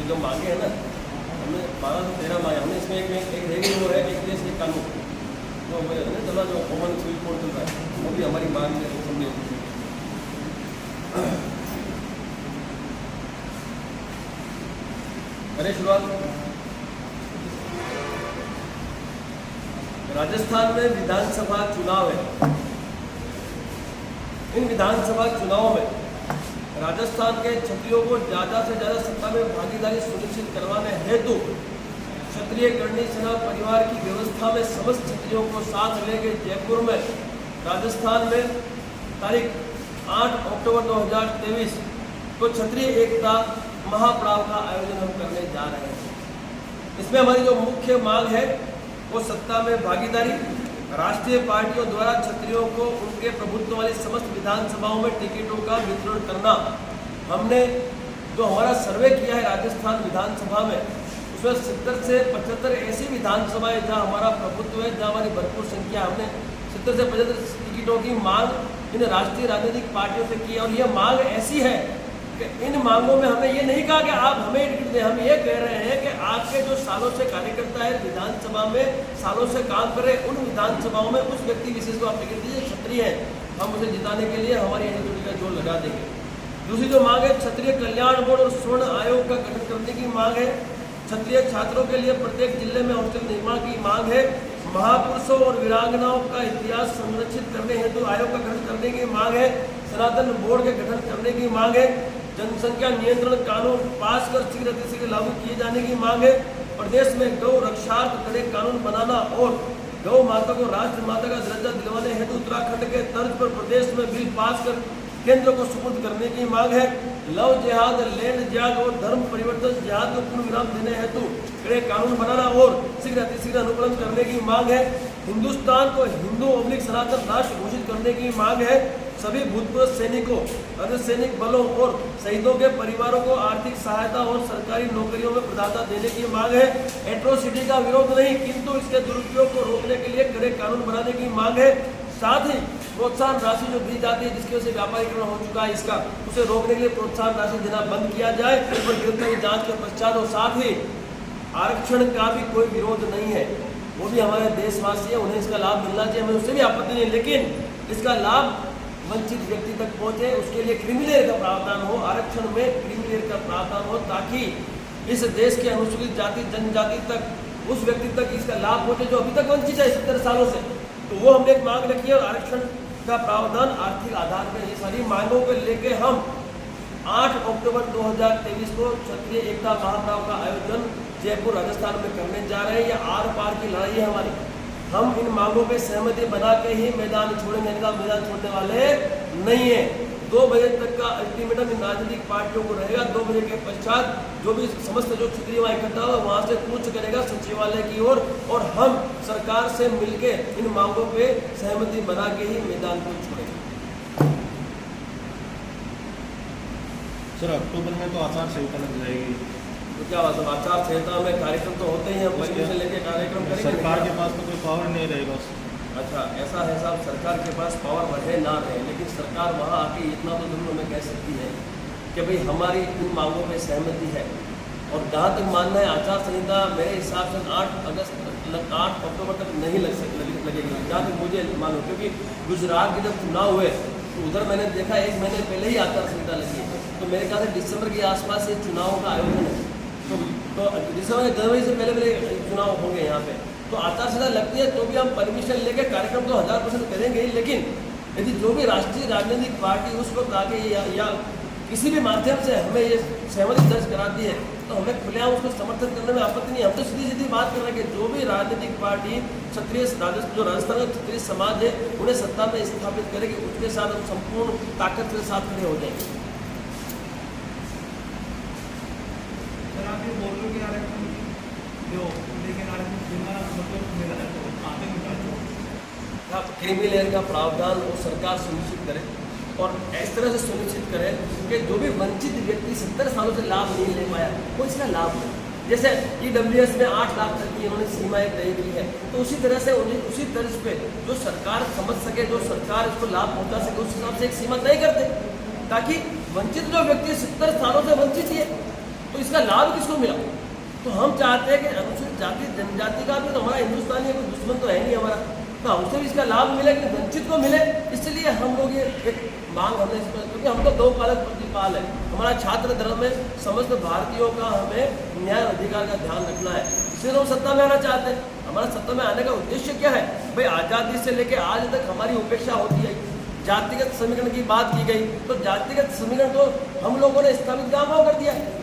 जो मांगे हैं ना, हमने 1213 मांगे, हमने इसमें एक रहेगी वो है एक देश एक कानून, तो वो है चला जो कॉमन सिविल कोड चल रहा है, वो भी हमारी मांग है, समझे। करें शुरुआत। राजस्थान में विधानसभा चुनाव है। इन विधानसभा चुनावों में राजस्थान के क्षत्रियों को ज़्यादा से ज़्यादा सत्ता में भागीदारी सुनिश्चित करवाने हेतु क्षत्रिय करणी सेना परिवार की व्यवस्था में समस्त क्षत्रियों को साथ लेके जयपुर में राजस्थान में तारीख 8 अक्टूबर 2023 को क्षत्रिय एकता महापड़ाव का आयोजन हम करने जा रहे हैं। इसमें हमारी जो मुख्य मांग है वो सत्ता में भागीदारी, राष्ट्रीय पार्टियों द्वारा क्षत्रियों को उनके प्रभुत्व वाली समस्त विधानसभाओं में टिकटों का वितरण करना। हमने जो हमारा सर्वे किया है राजस्थान विधानसभा में, उसमें 70 से 75 ऐसी विधानसभाएं जहां हमारा प्रभुत्व है, जहां हमारी भरपूर संख्या, हमने 70 से 75 टिकटों की मांग इन राष्ट्रीय राजनीतिक पार्टियों से की है। और यह मांग ऐसी है कि इन मांगों में हमने ये नहीं कहा कि आप हमें टिकट दें, हम ये कह रहे हैं कि आपके जो सालों से कार्यकर्ता है विधानसभा में, सालों से काम कर रहे, उन विधानसभाओं में उस व्यक्ति विशेष को आप टिकट दीजिए। क्षत्रिय है, हम उसे जिताने के लिए हमारी एनडीटी का जोर लगा देंगे। दूसरी जो मांग है, क्षत्रिय कल्याण बोर्ड और स्वर्ण आयोग का गठन करने की मांग है। क्षत्रिय छात्रों के लिए प्रत्येक जिले में हॉस्टल निर्माण की मांग है। महापुरुषों और वीरांगनाओं का इतिहास संरक्षित करने हेतु आयोग का गठन करने की मांग है। सनातन बोर्ड के गठन करने की मांग है। जनसंख्या नियंत्रण कानून पास कर शीघ्र अतिशीघ्र लागू किए जाने की मांग है। प्रदेश में गौ रक्षार्थ कड़े कानून बनाना और गौ माता को राष्ट्र माता का दर्जा दिलवाने हेतु उत्तराखंड के तर्ज पर प्रदेश में बिल पास कर केंद्र को सुपुर्द करने की मांग है। लव जिहाद, लैंड जिहाद और धर्म परिवर्तन जिहाद को पूर्ण विराम देने हेतु कड़े कानून बनाना और शीघ्र अतिशीघ्र अनुपालन करने की मांग है। हिंदुस्तान को हिंदू / सनातन राष्ट्र घोषित करने की मांग है। सभी भूतपूर्व सैनिकों, अर्धसैनिक बलों और शहीदों के परिवारों को आर्थिक सहायता और सरकारी नौकरियों में प्रदाता देने की मांग है। एट्रोसिटी का विरोध नहीं, किंतु इसके दुरुपयोग को रोकने के लिए कड़े कानून बनाने की मांग है। साथ ही प्रोत्साहन राशि जो दी जाती है, जिसकी वजह से व्यापारीकरण हो चुका है, इसका उसे रोकने के लिए प्रोत्साहन राशि देना बंद किया जाए और गिरफ्तारी जांच के पश्चात। और साथ ही आरक्षण का भी कोई विरोध नहीं है, वो भी हमारे देशवासी है, उन्हें इसका लाभ मिलना चाहिए, हमें उससे भी आपत्ति नहीं, लेकिन इसका लाभ वंचित व्यक्ति तक पहुंचे, उसके लिए क्रिमिलेयर का प्रावधान हो, आरक्षण में क्रिमिलेयर का प्रावधान हो, ताकि इस देश के अनुसूचित जाति जनजाति तक उस व्यक्ति तक इसका लाभ पहुंचे जो अभी तक वंचित है 70 सालों से। तो वो हमने एक मांग रखी है। और आरक्षण का प्रावधान आर्थिक आधार पर, ये सारी मांगों को लेके हम 8 अक्टूबर 2023 को क्षत्रिय एकता महापड़ाव का आयोजन जयपुर राजस्थान में करने जा रहे हैं। ये आर पार की लड़ाई है हमारी। हम इन मांगों पे सहमति बना के ही मैदान छोड़ेंगे, इनका मैदान छोड़ने वाले नहीं है। 2 बजे तक का अल्टीमेटम इन राजनीतिक पार्टियों को रहेगा। 2 बजे के पश्चात जो भी समस्त जो क्षत्रिय वहाँ इकट्ठा हुआ वहाँ से कूच करेगा सचिवालय की ओर, और हम सरकार से मिलके इन मांगों पे सहमति बना के ही मैदान को छोड़ेंगे। सर, अक्टूबर में तो आचार संहिता लग जाएगी, तो क्या बात है, आचार संहिता में कार्यक्रम तो होते ही हैं, परमिशन लेके कार्यक्रम करेंगे। सरकार के पास तो कोई पावर नहीं रहेगा। अच्छा, ऐसा है साहब, सरकार के पास पावर रहे ना रहे, लेकिन सरकार वहाँ आके इतना तो जरूर हमें कह सकती है कि भाई हमारी इन मांगों में सहमति है। और जहाँ तक मानना है आचार संहिता मेरे हिसाब से 8 अक्टूबर तक नहीं लगेगी, जहाँ तक मुझे मालूम, क्योंकि गुजरात के जब चुनाव हुए तो उधर मैंने देखा 1 महीने पहले ही आचार संहिता लगी है। तो मेरे ख्याल से दिसंबर के आसपास ये चुनाव का आयोजन है, तो दिसंबर जनवरी से पहले चुनाव होंगे यहाँ पे। तो आचार संहिता लगती है तो भी हम परमिशन लेके कार्यक्रम तो 1000% करेंगे ही, लेकिन यदि जो भी राष्ट्रीय राजनीतिक पार्टी उस वक्त आके या किसी भी माध्यम से हमें ये सहमति दर्ज कराती है तो हमें खुलेआम उसको समर्थन करने में आपत्ति नहीं है। हम तो सीधी सीधी बात कर रहे हैं कि जो भी राजनीतिक पार्टी क्षत्रिय जो राजस्थान का क्षत्रिय समाज है उन्हें सत्ता में स्थापित करेगी, उसके साथ हम संपूर्ण ताकत के साथ खड़े हो जाएंगे। क्रीमी लेयर का प्रावधान वो सरकार सुनिश्चित करे और इस तरह से सुनिश्चित करे कि जो भी वंचित व्यक्ति 70 सालों से लाभ नहीं ले पाया वो इसका लाभ ले। जैसे EWS में 8 लाख तक की उन्होंने सीमा एक तय की है, तो उसी तरह से उसी तर्ज पे जो सरकार समझ सके, जो सरकार इसको लाभ पहुंचा सके, उस हिसाब से एक सीमा तय कर दे, ताकि वंचित जो व्यक्ति 70 सालों से वंचित है तो इसका इसका लाभ किसको मिला? तो हम चाहते हैं कि अनुसूचित जाति जनजाति का भी तो हमारा हिंदुस्तानी कोई दुश्मन तो है नहीं हमारा, तो हमसे भी इसका लाभ मिले कि वंचित को मिले, इसलिए हम लोग ये एक मांग हमने इस पर, क्योंकि हम तो दो पालक प्रतिपाल है, हमारा छात्र धर्म में समस्त भारतीयों का हमें न्याय अधिकार का ध्यान रखना है, इसलिए हम सत्ता में आना चाहते हैं। हमारा सत्ता में आने का उद्देश्य क्या है भाई? आज़ादी से लेकर आज तक हमारी उपेक्षा होती है, जातिगत समीकरण की बात की गई, तो जातिगत समीकरण तो हम लोगों ने स्थापित कहाँ कर दिया है?